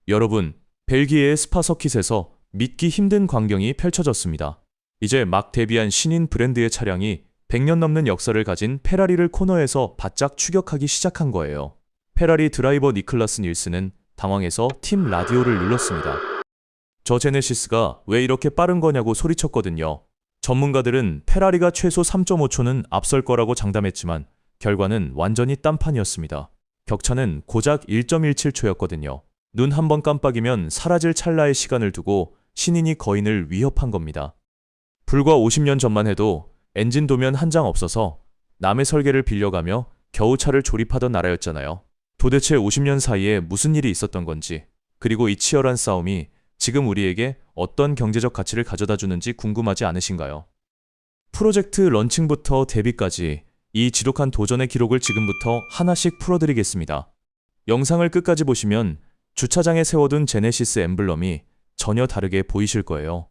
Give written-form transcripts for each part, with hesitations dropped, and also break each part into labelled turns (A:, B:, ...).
A: 여러분, 벨기에의 스파 서킷에서 믿기 힘든 광경이 펼쳐졌습니다. 이제 막 데뷔한 신인 브랜드의 차량이 100년 넘는 역사를 가진 페라리를 코너에서 바짝 추격하기 시작한 거예요. 페라리 드라이버 니클라스 닐스는 당황해서 팀 라디오를 눌렀습니다. 저 제네시스가 왜 이렇게 빠른 거냐고 소리쳤거든요. 전문가들은 페라리가 최소 3.5초는 앞설 거라고 장담했지만 결과는 완전히 딴판이었습니다. 격차는 고작 1.17초였거든요. 눈 한 번 깜빡이면 사라질 찰나의 시간을 두고 신인이 거인을 위협한 겁니다. 불과 50년 전만 해도 엔진 도면 한 장 없어서 남의 설계를 빌려가며 겨우 차를 조립하던 나라였잖아요. 도대체 50년 사이에 무슨 일이 있었던 건지, 그리고 이 치열한 싸움이 지금 우리에게 어떤 경제적 가치를 가져다 주는지 궁금하지 않으신가요? 프로젝트 런칭부터 데뷔까지 이 지독한 도전의 기록을 지금부터 하나씩 풀어드리겠습니다. 영상을 끝까지 보시면 주차장에 세워둔 제네시스 엠블럼이 전혀 다르게 보이실 거예요.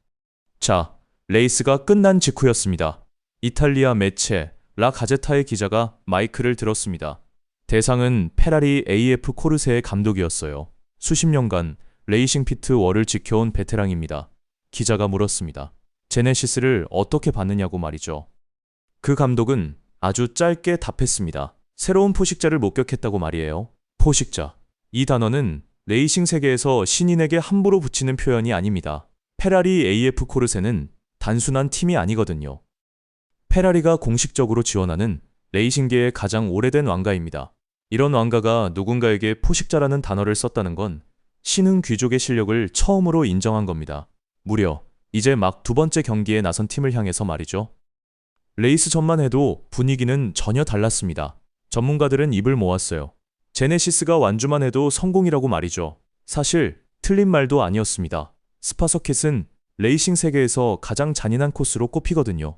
A: 자, 레이스가 끝난 직후였습니다. 이탈리아 매체 라 가제타의 기자가 마이크를 들었습니다. 대상은 페라리 AF 코르세의 감독이었어요. 수십 년간 레이싱 피트 월을 지켜온 베테랑입니다. 기자가 물었습니다. 제네시스를 어떻게 봤느냐고 말이죠. 그 감독은 아주 짧게 답했습니다. 새로운 포식자를 목격했다고 말이에요. 포식자. 이 단어는 레이싱 세계에서 신인에게 함부로 붙이는 표현이 아닙니다. 페라리 AF 코르세는 단순한 팀이 아니거든요. 페라리가 공식적으로 지원하는 레이싱계의 가장 오래된 왕가입니다. 이런 왕가가 누군가에게 포식자라는 단어를 썼다는 건 신흥 귀족의 실력을 처음으로 인정한 겁니다. 무려 이제 막 두 번째 경기에 나선 팀을 향해서 말이죠. 레이스 전만 해도 분위기는 전혀 달랐습니다. 전문가들은 입을 모았어요. 제네시스가 완주만 해도 성공이라고 말이죠. 사실 틀린 말도 아니었습니다. 스파 서킷은 레이싱 세계에서 가장 잔인한 코스로 꼽히거든요.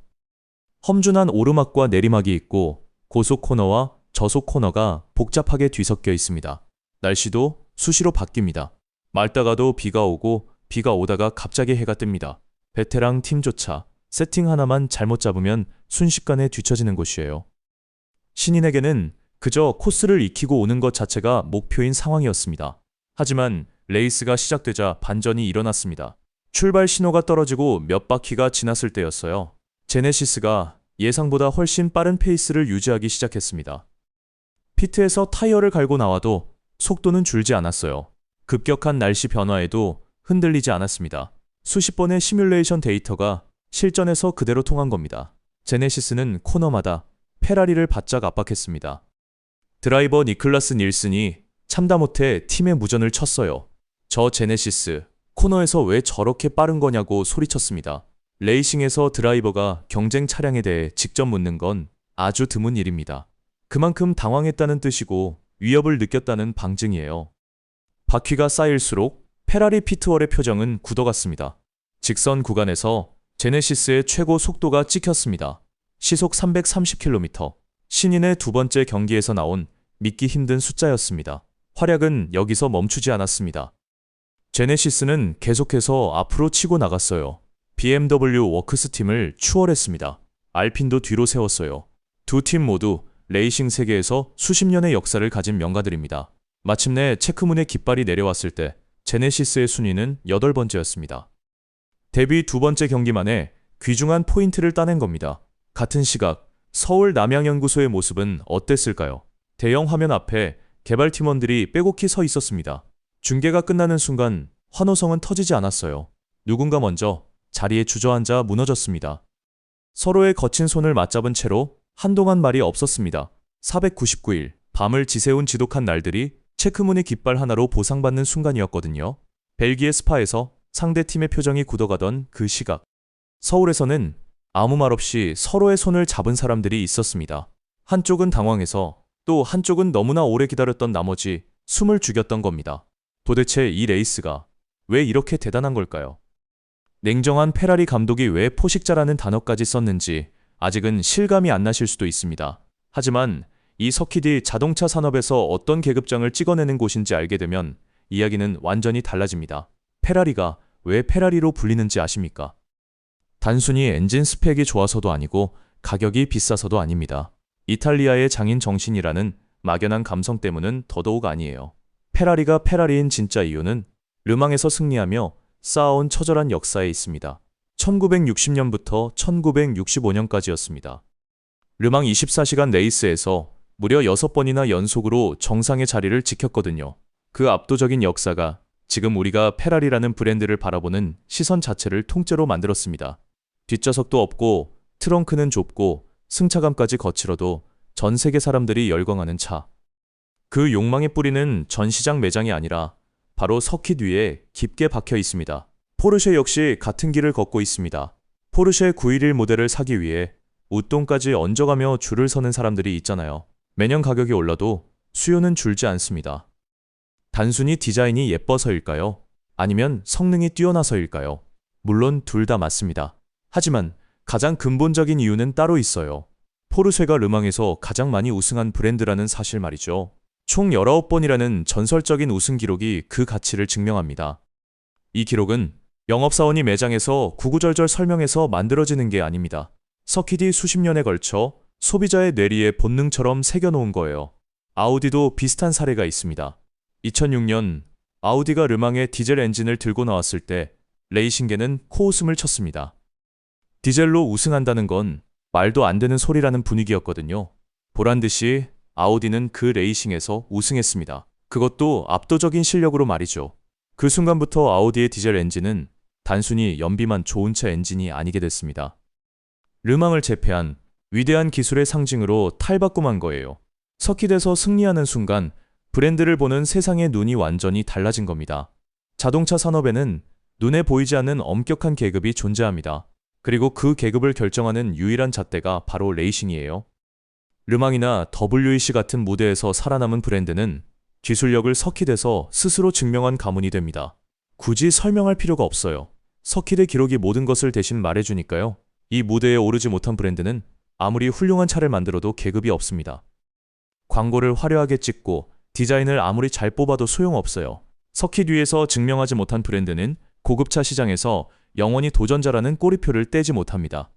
A: 험준한 오르막과 내리막이 있고 고속 코너와 저속 코너가 복잡하게 뒤섞여 있습니다. 날씨도 수시로 바뀝니다. 맑다가도 비가 오고 비가 오다가 갑자기 해가 뜹니다. 베테랑 팀조차 세팅 하나만 잘못 잡으면 순식간에 뒤처지는 곳이에요. 신인에게는 그저 코스를 익히고 오는 것 자체가 목표인 상황이었습니다. 하지만 레이스가 시작되자 반전이 일어났습니다. 출발 신호가 떨어지고 몇 바퀴가 지났을 때였어요. 제네시스가 예상보다 훨씬 빠른 페이스를 유지하기 시작했습니다. 피트에서 타이어를 갈고 나와도 속도는 줄지 않았어요. 급격한 날씨 변화에도 흔들리지 않았습니다. 수십 번의 시뮬레이션 데이터가 실전에서 그대로 통한 겁니다. 제네시스는 코너마다 페라리를 바짝 압박했습니다. 드라이버 니클라스 닐슨이 참다 못해 팀의 무전을 쳤어요. 저 제네시스, 코너에서 왜 저렇게 빠른 거냐고 소리쳤습니다. 레이싱에서 드라이버가 경쟁 차량에 대해 직접 묻는 건 아주 드문 일입니다. 그만큼 당황했다는 뜻이고 위협을 느꼈다는 방증이에요. 바퀴가 쌓일수록 페라리 피트월의 표정은 굳어갔습니다. 직선 구간에서 제네시스의 최고 속도가 찍혔습니다. 시속 330km. 신인의 두 번째 경기에서 나온 믿기 힘든 숫자였습니다. 활약은 여기서 멈추지 않았습니다. 제네시스는 계속해서 앞으로 치고 나갔어요. BMW 워크스 팀을 추월했습니다. 알핀도 뒤로 세웠어요. 두 팀 모두 레이싱 세계에서 수십 년의 역사를 가진 명가들입니다. 마침내 체크문의 깃발이 내려왔을 때 제네시스의 순위는 8번째였습니다. 데뷔 두 번째 경기만에 귀중한 포인트를 따낸 겁니다. 같은 시각 서울 남양연구소의 모습은 어땠을까요? 대형 화면 앞에 개발팀원들이 빼곡히 서 있었습니다. 중계가 끝나는 순간 환호성은 터지지 않았어요. 누군가 먼저 자리에 주저앉아 무너졌습니다. 서로의 거친 손을 맞잡은 채로 한동안 말이 없었습니다. 499일, 밤을 지새운 지독한 날들이 체크무늬 깃발 하나로 보상받는 순간이었거든요. 벨기에 스파에서 상대팀의 표정이 굳어가던 그 시각. 서울에서는 아무 말 없이 서로의 손을 잡은 사람들이 있었습니다. 한쪽은 당황해서 또 한쪽은 너무나 오래 기다렸던 나머지 숨을 죽였던 겁니다. 도대체 이 레이스가 왜 이렇게 대단한 걸까요? 냉정한 페라리 감독이 왜 포식자라는 단어까지 썼는지 아직은 실감이 안 나실 수도 있습니다. 하지만 이 서킷이 자동차 산업에서 어떤 계급장을 찍어내는 곳인지 알게 되면 이야기는 완전히 달라집니다. 페라리가 왜 페라리로 불리는지 아십니까? 단순히 엔진 스펙이 좋아서도 아니고 가격이 비싸서도 아닙니다. 이탈리아의 장인 정신이라는 막연한 감성 때문은 더더욱 아니에요. 페라리가 페라리인 진짜 이유는 르망에서 승리하며 쌓아온 처절한 역사에 있습니다. 1960년부터 1965년까지였습니다. 르망 24시간 레이스에서 무려 6번이나 연속으로 정상의 자리를 지켰거든요. 그 압도적인 역사가 지금 우리가 페라리라는 브랜드를 바라보는 시선 자체를 통째로 만들었습니다. 뒷좌석도 없고 트렁크는 좁고 승차감까지 거칠어도 전 세계 사람들이 열광하는 차. 그 욕망의 뿌리는 전시장 매장이 아니라 바로 서킷 위에 깊게 박혀 있습니다. 포르쉐 역시 같은 길을 걷고 있습니다. 포르쉐 911 모델을 사기 위해 웃돈까지 얹어가며 줄을 서는 사람들이 있잖아요. 매년 가격이 올라도 수요는 줄지 않습니다. 단순히 디자인이 예뻐서일까요? 아니면 성능이 뛰어나서일까요? 물론 둘 다 맞습니다. 하지만 가장 근본적인 이유는 따로 있어요. 포르쉐가 르망에서 가장 많이 우승한 브랜드라는 사실 말이죠. 총 19번이라는 전설적인 우승 기록이 그 가치를 증명합니다. 이 기록은 영업사원이 매장에서 구구절절 설명해서 만들어지는 게 아닙니다. 서킷이 수십 년에 걸쳐 소비자의 뇌리에 본능처럼 새겨놓은 거예요. 아우디도 비슷한 사례가 있습니다. 2006년 아우디가 르망의 디젤 엔진을 들고 나왔을 때 레이싱계는 코웃음을 쳤습니다. 디젤로 우승한다는 건 말도 안 되는 소리라는 분위기였거든요. 보란듯이 아우디는 그 레이싱에서 우승했습니다. 그것도 압도적인 실력으로 말이죠. 그 순간부터 아우디의 디젤 엔진은 단순히 연비만 좋은 차 엔진이 아니게 됐습니다. 르망을 제패한 위대한 기술의 상징으로 탈바꿈한 거예요. 서킷에서 승리하는 순간 브랜드를 보는 세상의 눈이 완전히 달라진 겁니다. 자동차 산업에는 눈에 보이지 않는 엄격한 계급이 존재합니다. 그리고 그 계급을 결정하는 유일한 잣대가 바로 레이싱이에요. 르망이나 WEC 같은 무대에서 살아남은 브랜드는 기술력을 서킷에서 스스로 증명한 가문이 됩니다. 굳이 설명할 필요가 없어요. 서킷의 기록이 모든 것을 대신 말해주니까요. 이 무대에 오르지 못한 브랜드는 아무리 훌륭한 차를 만들어도 계급이 없습니다. 광고를 화려하게 찍고 디자인을 아무리 잘 뽑아도 소용없어요. 서킷 위에서 증명하지 못한 브랜드는 고급차 시장에서 영원히 도전자라는 꼬리표를 떼지 못합니다.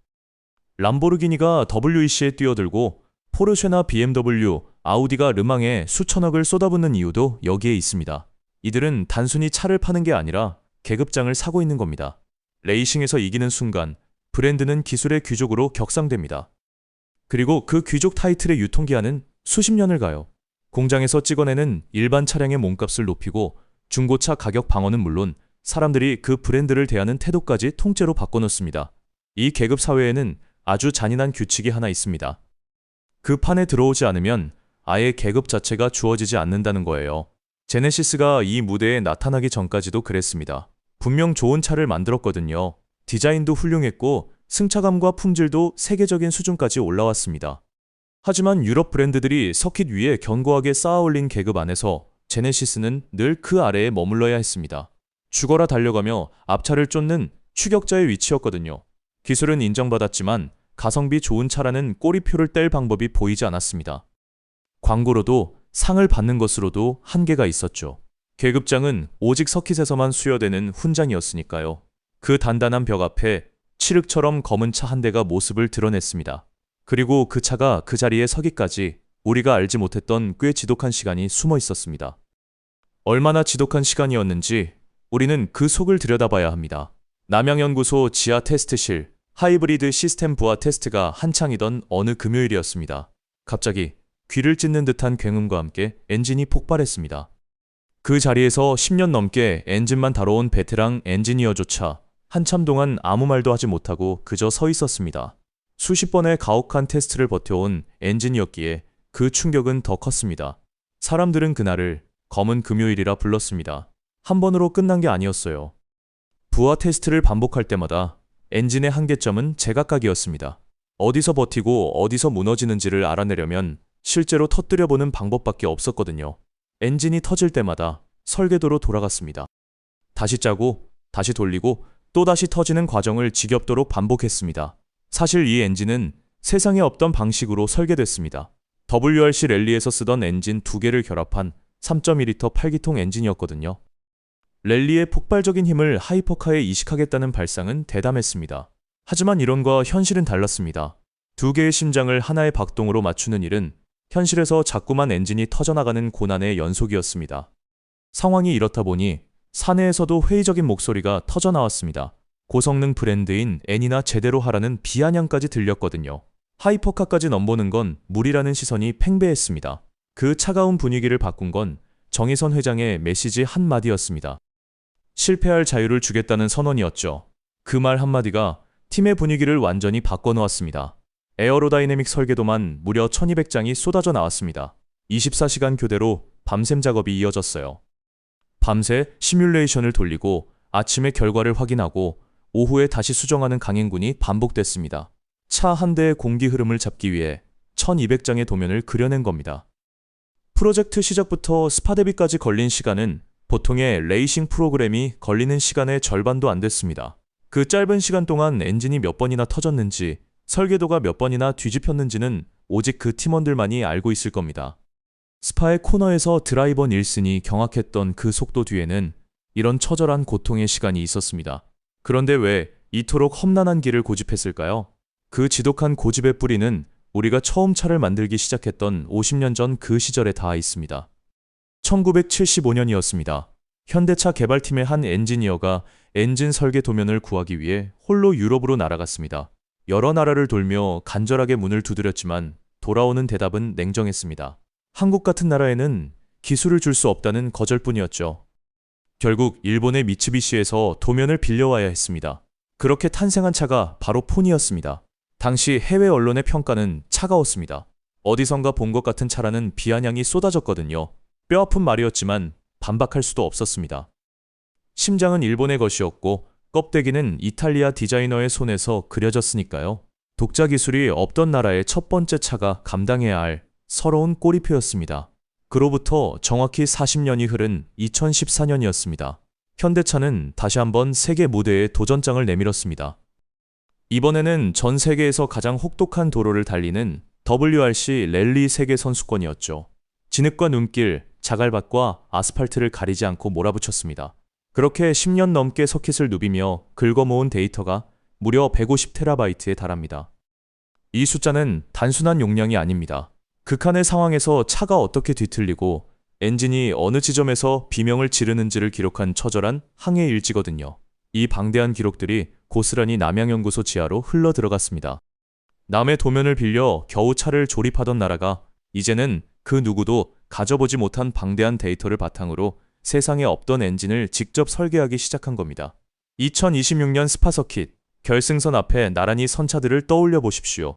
A: 람보르기니가 WEC에 뛰어들고 포르쉐나 BMW, 아우디가 르망에 수천억을 쏟아붓는 이유도 여기에 있습니다. 이들은 단순히 차를 파는 게 아니라 계급장을 사고 있는 겁니다. 레이싱에서 이기는 순간 브랜드는 기술의 귀족으로 격상됩니다. 그리고 그 귀족 타이틀의 유통기한은 수십 년을 가요. 공장에서 찍어내는 일반 차량의 몸값을 높이고 중고차 가격 방어는 물론 사람들이 그 브랜드를 대하는 태도까지 통째로 바꿔놓습니다. 이 계급 사회에는 아주 잔인한 규칙이 하나 있습니다. 그 판에 들어오지 않으면 아예 계급 자체가 주어지지 않는다는 거예요. 제네시스가 이 무대에 나타나기 전까지도 그랬습니다. 분명 좋은 차를 만들었거든요. 디자인도 훌륭했고 승차감과 품질도 세계적인 수준까지 올라왔습니다. 하지만 유럽 브랜드들이 서킷 위에 견고하게 쌓아올린 계급 안에서 제네시스는 늘 그 아래에 머물러야 했습니다. 죽어라 달려가며 앞차를 쫓는 추격자의 위치였거든요. 기술은 인정받았지만 가성비 좋은 차라는 꼬리표를 뗄 방법이 보이지 않았습니다. 광고로도 상을 받는 것으로도 한계가 있었죠. 계급장은 오직 서킷에서만 수여되는 훈장이었으니까요. 그 단단한 벽 앞에 칠흑처럼 검은 차 한 대가 모습을 드러냈습니다. 그리고 그 차가 그 자리에 서기까지 우리가 알지 못했던 꽤 지독한 시간이 숨어 있었습니다. 얼마나 지독한 시간이었는지 우리는 그 속을 들여다봐야 합니다. 남양연구소 지하 테스트실, 하이브리드 시스템 부하 테스트가 한창이던 어느 금요일이었습니다. 갑자기 귀를 찢는 듯한 굉음과 함께 엔진이 폭발했습니다. 그 자리에서 10년 넘게 엔진만 다뤄온 베테랑 엔지니어조차 한참 동안 아무 말도 하지 못하고 그저 서 있었습니다. 수십 번의 가혹한 테스트를 버텨온 엔진이었기에 그 충격은 더 컸습니다. 사람들은 그날을 검은 금요일이라 불렀습니다. 한 번으로 끝난 게 아니었어요. 부하 테스트를 반복할 때마다 엔진의 한계점은 제각각이었습니다. 어디서 버티고 어디서 무너지는지를 알아내려면 실제로 터뜨려보는 방법밖에 없었거든요. 엔진이 터질 때마다 설계도로 돌아갔습니다. 다시 짜고 다시 돌리고 또다시 터지는 과정을 지겹도록 반복했습니다. 사실 이 엔진은 세상에 없던 방식으로 설계됐습니다. WRC 랠리에서 쓰던 엔진 2개를 결합한 3.2L 8기통 엔진이었거든요. 랠리의 폭발적인 힘을 하이퍼카에 이식하겠다는 발상은 대담했습니다. 하지만 이론과 현실은 달랐습니다. 2개의 심장을 하나의 박동으로 맞추는 일은 현실에서 자꾸만 엔진이 터져나가는 고난의 연속이었습니다. 상황이 이렇다 보니 사내에서도 회의적인 목소리가 터져 나왔습니다. 고성능 브랜드인 N이나 제대로 하라는 비아냥까지 들렸거든요. 하이퍼카까지 넘보는 건 무리라는 시선이 팽배했습니다. 그 차가운 분위기를 바꾼 건 정의선 회장의 메시지 한마디였습니다. 실패할 자유를 주겠다는 선언이었죠. 그 말 한마디가 팀의 분위기를 완전히 바꿔놓았습니다. 에어로다이내믹 설계도만 무려 1200장이 쏟아져 나왔습니다. 24시간 교대로 밤샘 작업이 이어졌어요. 밤새 시뮬레이션을 돌리고 아침에 결과를 확인하고 오후에 다시 수정하는 강행군이 반복됐습니다. 차 한 대의 공기 흐름을 잡기 위해 1200장의 도면을 그려낸 겁니다. 프로젝트 시작부터 스파 데뷔까지 걸린 시간은 보통의 레이싱 프로그램이 걸리는 시간의 절반도 안 됐습니다. 그 짧은 시간 동안 엔진이 몇 번이나 터졌는지, 설계도가 몇 번이나 뒤집혔는지는 오직 그 팀원들만이 알고 있을 겁니다. 스파의 코너에서 드라이버 닐슨이 경악했던 그 속도 뒤에는 이런 처절한 고통의 시간이 있었습니다. 그런데 왜 이토록 험난한 길을 고집했을까요? 그 지독한 고집의 뿌리는 우리가 처음 차를 만들기 시작했던 50년 전 그 시절에 닿아 있습니다. 1975년이었습니다. 현대차 개발팀의 한 엔지니어가 엔진 설계 도면을 구하기 위해 홀로 유럽으로 날아갔습니다. 여러 나라를 돌며 간절하게 문을 두드렸지만 돌아오는 대답은 냉정했습니다. 한국 같은 나라에는 기술을 줄 수 없다는 거절뿐이었죠. 결국 일본의 미츠비시에서 도면을 빌려와야 했습니다. 그렇게 탄생한 차가 바로 폰이었습니다. 당시 해외 언론의 평가는 차가웠습니다. 어디선가 본 것 같은 차라는 비아냥이 쏟아졌거든요. 뼈아픈 말이었지만 반박할 수도 없었습니다. 심장은 일본의 것이었고 껍데기는 이탈리아 디자이너의 손에서 그려졌으니까요. 독자 기술이 없던 나라의 첫 번째 차가 감당해야 할 서러운 꼬리표였습니다. 그로부터 정확히 40년이 흐른 2014년이었습니다. 현대차는 다시 한번 세계 무대에 도전장을 내밀었습니다. 이번에는 전 세계에서 가장 혹독한 도로를 달리는 WRC 랠리 세계 선수권이었죠. 진흙과 눈길, 자갈밭과 아스팔트를 가리지 않고 몰아붙였습니다. 그렇게 10년 넘게 서킷을 누비며 긁어모은 데이터가 무려 150테라바이트에 달합니다. 이 숫자는 단순한 용량이 아닙니다. 극한의 상황에서 차가 어떻게 뒤틀리고 엔진이 어느 지점에서 비명을 지르는지를 기록한 처절한 항해 일지거든요. 이 방대한 기록들이 고스란히 남양연구소 지하로 흘러 들어갔습니다. 남의 도면을 빌려 겨우 차를 조립하던 나라가 이제는 그 누구도 가져보지 못한 방대한 데이터를 바탕으로 세상에 없던 엔진을 직접 설계하기 시작한 겁니다. 2026년 스파 서킷, 결승선 앞에 나란히 선 차들을 떠올려 보십시오.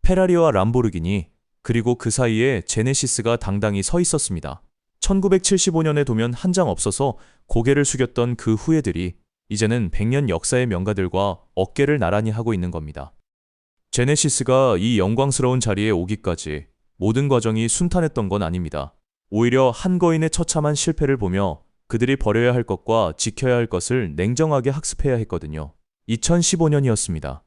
A: 페라리와 람보르기니, 그리고 그 사이에 제네시스가 당당히 서 있었습니다. 1975년에 도면 한 장 없어서 고개를 숙였던 그 후예들이 이제는 100년 역사의 명가들과 어깨를 나란히 하고 있는 겁니다. 제네시스가 이 영광스러운 자리에 오기까지 모든 과정이 순탄했던 건 아닙니다. 오히려 한거인의 처참한 실패를 보며 그들이 버려야 할 것과 지켜야 할 것을 냉정하게 학습해야 했거든요. 2015년이었습니다.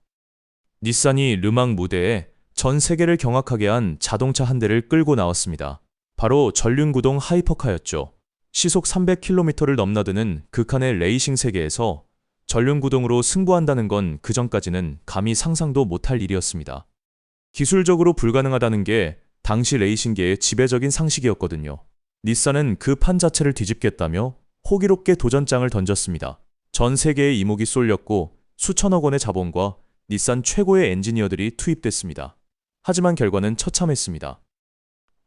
A: 닛산이 르망 무대에 전 세계를 경악하게 한 자동차 한 대를 끌고 나왔습니다. 바로 전륜구동 하이퍼카였죠. 시속 300km를 넘나드는 극한의 레이싱 세계에서 전륜구동으로 승부한다는 건 그전까지는 감히 상상도 못할 일이었습니다. 기술적으로 불가능하다는 게 당시 레이싱계의 지배적인 상식이었거든요. 닛산은 그 판 자체를 뒤집겠다며 호기롭게 도전장을 던졌습니다. 전 세계에 이목이 쏠렸고 수천억 원의 자본과 닛산 최고의 엔지니어들이 투입됐습니다. 하지만 결과는 처참했습니다.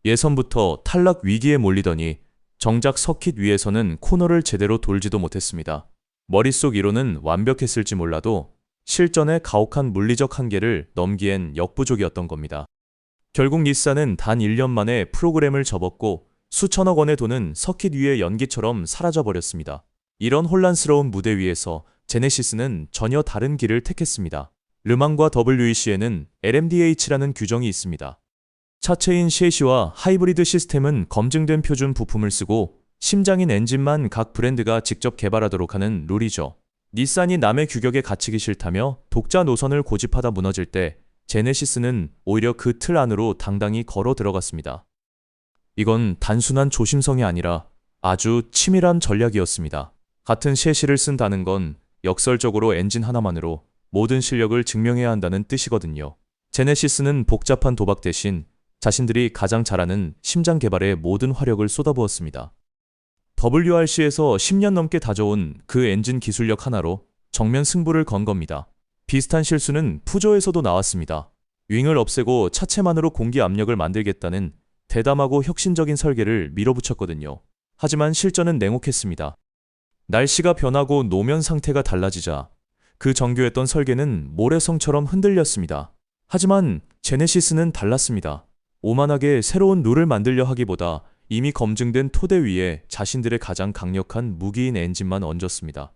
A: 예선부터 탈락 위기에 몰리더니 정작 서킷 위에서는 코너를 제대로 돌지도 못했습니다. 머릿속 이론은 완벽했을지 몰라도 실전의 가혹한 물리적 한계를 넘기엔 역부족이었던 겁니다. 결국 닛산은 단 1년 만에 프로그램을 접었고 수천억 원의 돈은 서킷 위의 연기처럼 사라져버렸습니다. 이런 혼란스러운 무대 위에서 제네시스는 전혀 다른 길을 택했습니다. 르망과 WEC에는 LMDH라는 규정이 있습니다. 차체인 셰시와 하이브리드 시스템은 검증된 표준 부품을 쓰고 심장인 엔진만 각 브랜드가 직접 개발하도록 하는 룰이죠. 닛산이 남의 규격에 갇히기 싫다며 독자 노선을 고집하다 무너질 때 제네시스는 오히려 그 틀 안으로 당당히 걸어 들어갔습니다. 이건 단순한 조심성이 아니라 아주 치밀한 전략이었습니다. 같은 셰시를 쓴다는 건 역설적으로 엔진 하나만으로 모든 실력을 증명해야 한다는 뜻이거든요. 제네시스는 복잡한 도박 대신 자신들이 가장 잘하는 심장 개발에 모든 화력을 쏟아부었습니다. WRC에서 10년 넘게 다져온 그 엔진 기술력 하나로 정면 승부를 건 겁니다. 비슷한 실수는 푸조에서도 나왔습니다. 윙을 없애고 차체만으로 공기 압력을 만들겠다는 대담하고 혁신적인 설계를 밀어붙였거든요. 하지만 실전은 냉혹했습니다. 날씨가 변하고 노면 상태가 달라지자 그 정교했던 설계는 모래성처럼 흔들렸습니다. 하지만 제네시스는 달랐습니다. 오만하게 새로운 룰을 만들려 하기보다 이미 검증된 토대 위에 자신들의 가장 강력한 무기인 엔진만 얹었습니다.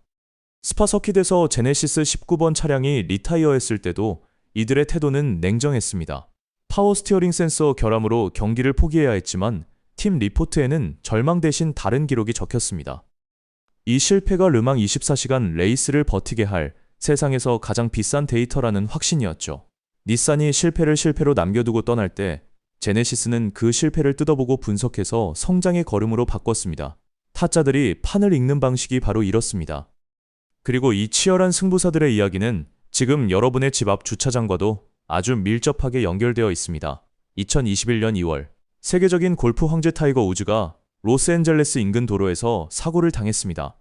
A: 스파 서킷에서 제네시스 19번 차량이 리타이어했을 때도 이들의 태도는 냉정했습니다. 파워 스티어링 센서 결함으로 경기를 포기해야 했지만 팀 리포트에는 절망 대신 다른 기록이 적혔습니다. 이 실패가 르망 24시간 레이스를 버티게 할 세상에서 가장 비싼 데이터라는 확신이었죠. 닛산이 실패를 실패로 남겨두고 떠날 때 제네시스는 그 실패를 뜯어보고 분석해서 성장의 걸음으로 바꿨습니다. 타짜들이 판을 읽는 방식이 바로 이렇습니다. 그리고 이 치열한 승부사들의 이야기는 지금 여러분의 집 앞 주차장과도 아주 밀접하게 연결되어 있습니다. 2021년 2월, 세계적인 골프 황제 타이거 우즈가 로스앤젤레스 인근 도로에서 사고를 당했습니다.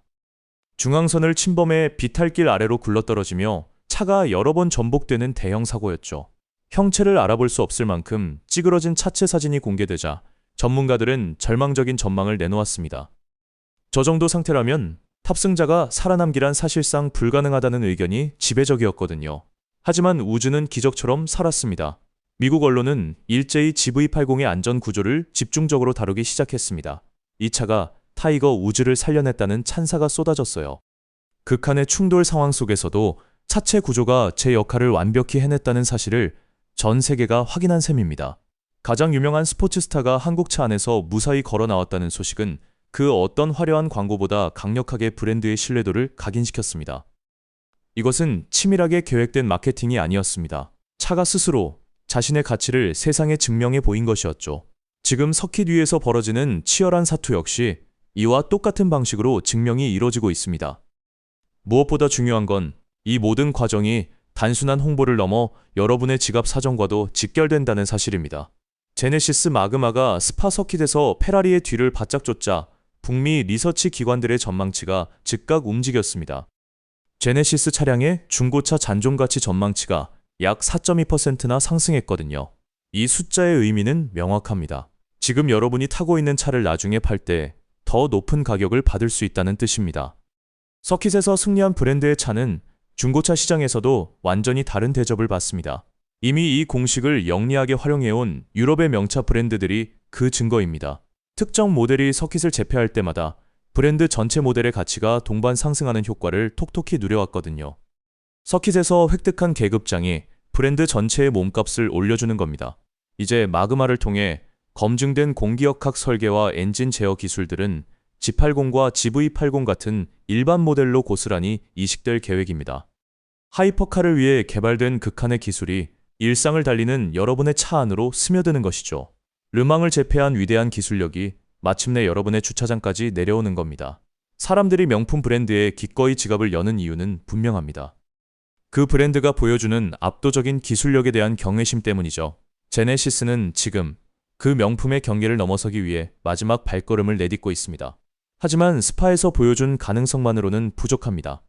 A: 중앙선을 침범해 비탈길 아래로 굴러떨어지며 차가 여러 번 전복되는 대형 사고였죠. 형체를 알아볼 수 없을 만큼 찌그러진 차체 사진이 공개되자 전문가들은 절망적인 전망을 내놓았습니다. 저 정도 상태라면 탑승자가 살아남기란 사실상 불가능하다는 의견이 지배적이었거든요. 하지만 우즈는 기적처럼 살았습니다. 미국 언론은 일제히 GV80의 안전 구조를 집중적으로 다루기 시작했습니다. 이 차가 타이거 우즈를 살려냈다는 찬사가 쏟아졌어요. 극한의 충돌 상황 속에서도 차체 구조가 제 역할을 완벽히 해냈다는 사실을 전 세계가 확인한 셈입니다. 가장 유명한 스포츠 스타가 한국차 안에서 무사히 걸어 나왔다는 소식은 그 어떤 화려한 광고보다 강력하게 브랜드의 신뢰도를 각인시켰습니다. 이것은 치밀하게 계획된 마케팅이 아니었습니다. 차가 스스로 자신의 가치를 세상에 증명해 보인 것이었죠. 지금 서킷 위에서 벌어지는 치열한 사투 역시 이와 똑같은 방식으로 증명이 이루어지고 있습니다. 무엇보다 중요한 건 이 모든 과정이 단순한 홍보를 넘어 여러분의 지갑 사정과도 직결된다는 사실입니다. 제네시스 마그마가 스파 서킷에서 페라리의 뒤를 바짝 쫓자 북미 리서치 기관들의 전망치가 즉각 움직였습니다. 제네시스 차량의 중고차 잔존가치 전망치가 약 4.2%나 상승했거든요. 이 숫자의 의미는 명확합니다. 지금 여러분이 타고 있는 차를 나중에 팔 때 더 높은 가격을 받을 수 있다는 뜻입니다. 서킷에서 승리한 브랜드의 차는 중고차 시장에서도 완전히 다른 대접을 받습니다. 이미 이 공식을 영리하게 활용해온 유럽의 명차 브랜드들이 그 증거입니다. 특정 모델이 서킷을 제패할 때마다 브랜드 전체 모델의 가치가 동반 상승하는 효과를 톡톡히 누려왔거든요. 서킷에서 획득한 계급장이 브랜드 전체의 몸값을 올려주는 겁니다. 이제 마그마를 통해 검증된 공기역학 설계와 엔진 제어 기술들은 G80과 GV80 같은 일반 모델로 고스란히 이식될 계획입니다. 하이퍼카를 위해 개발된 극한의 기술이 일상을 달리는 여러분의 차 안으로 스며드는 것이죠. 르망을 제패한 위대한 기술력이 마침내 여러분의 주차장까지 내려오는 겁니다. 사람들이 명품 브랜드에 기꺼이 지갑을 여는 이유는 분명합니다. 그 브랜드가 보여주는 압도적인 기술력에 대한 경외심 때문이죠. 제네시스는 지금 그 명품의 경계를 넘어서기 위해 마지막 발걸음을 내딛고 있습니다. 하지만 스파에서 보여준 가능성만으로는 부족합니다.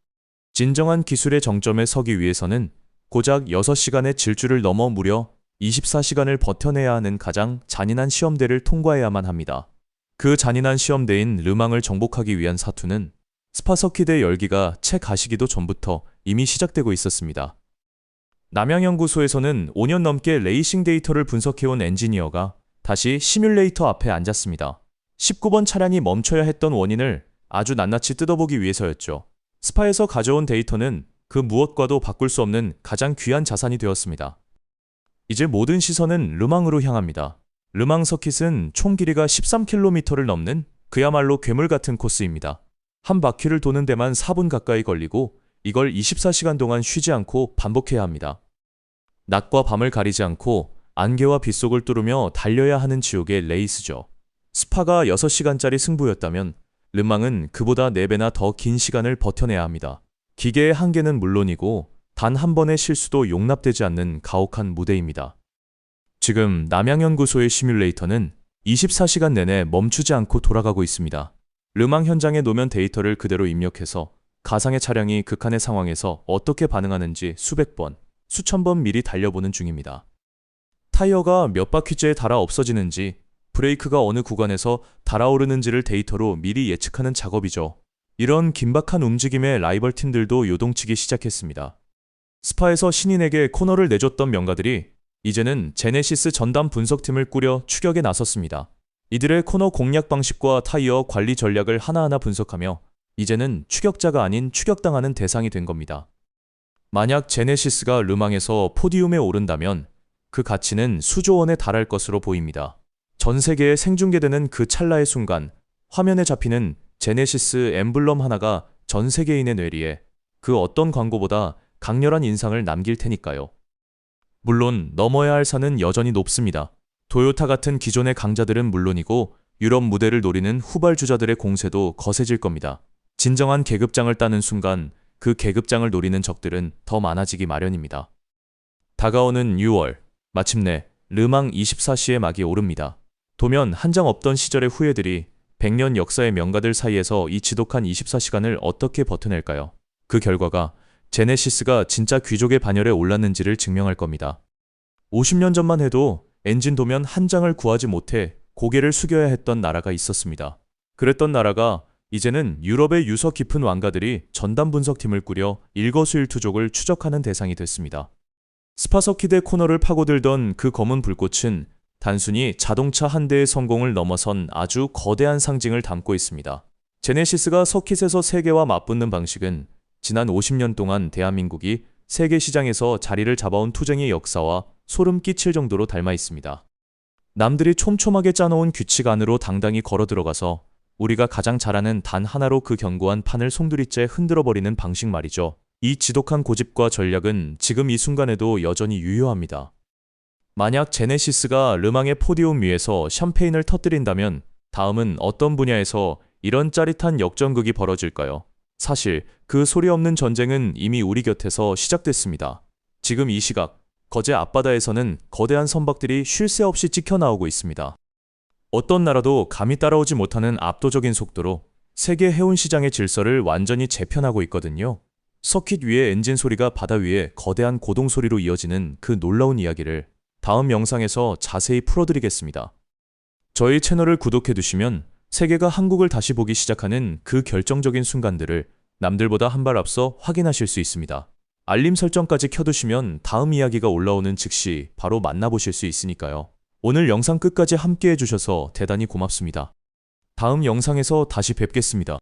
A: 진정한 기술의 정점에 서기 위해서는 고작 6시간의 질주를 넘어 무려 24시간을 버텨내야 하는 가장 잔인한 시험대를 통과해야만 합니다. 그 잔인한 시험대인 르망을 정복하기 위한 사투는 스파 서킷의 열기가 채 가시기도 전부터 이미 시작되고 있었습니다. 남양연구소에서는 5년 넘게 레이싱 데이터를 분석해온 엔지니어가 다시 시뮬레이터 앞에 앉았습니다. 19번 차량이 멈춰야 했던 원인을 아주 낱낱이 뜯어보기 위해서였죠. 스파에서 가져온 데이터는 그 무엇과도 바꿀 수 없는 가장 귀한 자산이 되었습니다. 이제 모든 시선은 르망으로 향합니다. 르망 서킷은 총 길이가 13km를 넘는 그야말로 괴물 같은 코스입니다. 한 바퀴를 도는 데만 4분 가까이 걸리고 이걸 24시간 동안 쉬지 않고 반복해야 합니다. 낮과 밤을 가리지 않고 안개와 빗속을 뚫으며 달려야 하는 지옥의 레이스죠. 스파가 6시간짜리 승부였다면 르망은 그보다 4배나 더 긴 시간을 버텨내야 합니다. 기계의 한계는 물론이고 단 한 번의 실수도 용납되지 않는 가혹한 무대입니다. 지금 남양연구소의 시뮬레이터는 24시간 내내 멈추지 않고 돌아가고 있습니다. 르망 현장의 노면 데이터를 그대로 입력해서 가상의 차량이 극한의 상황에서 어떻게 반응하는지 수백 번, 수천 번 미리 달려보는 중입니다. 타이어가 몇 바퀴째에 닳아 없어지는지, 브레이크가 어느 구간에서 달아오르는지를 데이터로 미리 예측하는 작업이죠. 이런 긴박한 움직임에 라이벌 팀들도 요동치기 시작했습니다. 스파에서 신인에게 코너를 내줬던 명가들이 이제는 제네시스 전담 분석팀을 꾸려 추격에 나섰습니다. 이들의 코너 공략 방식과 타이어 관리 전략을 하나하나 분석하며 이제는 추격자가 아닌 추격당하는 대상이 된 겁니다. 만약 제네시스가 르망에서 포디움에 오른다면 그 가치는 수조 원에 달할 것으로 보입니다. 전 세계에 생중계되는 그 찰나의 순간 화면에 잡히는 제네시스 엠블럼 하나가 전 세계인의 뇌리에 그 어떤 광고보다 강렬한 인상을 남길 테니까요. 물론 넘어야 할 산은 여전히 높습니다. 도요타 같은 기존의 강자들은 물론이고 유럽 무대를 노리는 후발주자들의 공세도 거세질 겁니다. 진정한 계급장을 따는 순간 그 계급장을 노리는 적들은 더 많아지기 마련입니다. 다가오는 6월, 마침내 르망 24시의 막이 오릅니다. 도면 한 장 없던 시절의 후예들이 100년 역사의 명가들 사이에서 이 지독한 24시간을 어떻게 버텨낼까요? 그 결과가 제네시스가 진짜 귀족의 반열에 올랐는지를 증명할 겁니다. 50년 전만 해도 엔진 도면 한 장을 구하지 못해 고개를 숙여야 했던 나라가 있었습니다. 그랬던 나라가 이제는 유럽의 유서 깊은 왕가들이 전담 분석팀을 꾸려 일거수일투족을 추적하는 대상이 됐습니다. 스파서키드 코너를 파고들던 그 검은 불꽃은 단순히 자동차 한 대의 성공을 넘어선 아주 거대한 상징을 담고 있습니다. 제네시스가 서킷에서 세계와 맞붙는 방식은 지난 50년 동안 대한민국이 세계 시장에서 자리를 잡아온 투쟁의 역사와 소름 끼칠 정도로 닮아 있습니다. 남들이 촘촘하게 짜놓은 규칙 안으로 당당히 걸어 들어가서 우리가 가장 잘하는 단 하나로 그 견고한 판을 송두리째 흔들어버리는 방식 말이죠. 이 지독한 고집과 전략은 지금 이 순간에도 여전히 유효합니다. 만약 제네시스가 르망의 포디움 위에서 샴페인을 터뜨린다면 다음은 어떤 분야에서 이런 짜릿한 역전극이 벌어질까요? 사실 그 소리 없는 전쟁은 이미 우리 곁에서 시작됐습니다. 지금 이 시각 거제 앞바다에서는 거대한 선박들이 쉴 새 없이 찍혀 나오고 있습니다. 어떤 나라도 감히 따라오지 못하는 압도적인 속도로 세계 해운 시장의 질서를 완전히 재편하고 있거든요. 서킷 위의 엔진 소리가 바다 위에 거대한 고동 소리로 이어지는 그 놀라운 이야기를 다음 영상에서 자세히 풀어드리겠습니다. 저희 채널을 구독해두시면 세계가 한국을 다시 보기 시작하는 그 결정적인 순간들을 남들보다 한 발 앞서 확인하실 수 있습니다. 알림 설정까지 켜두시면 다음 이야기가 올라오는 즉시 바로 만나보실 수 있으니까요. 오늘 영상 끝까지 함께 해주셔서 대단히 고맙습니다. 다음 영상에서 다시 뵙겠습니다.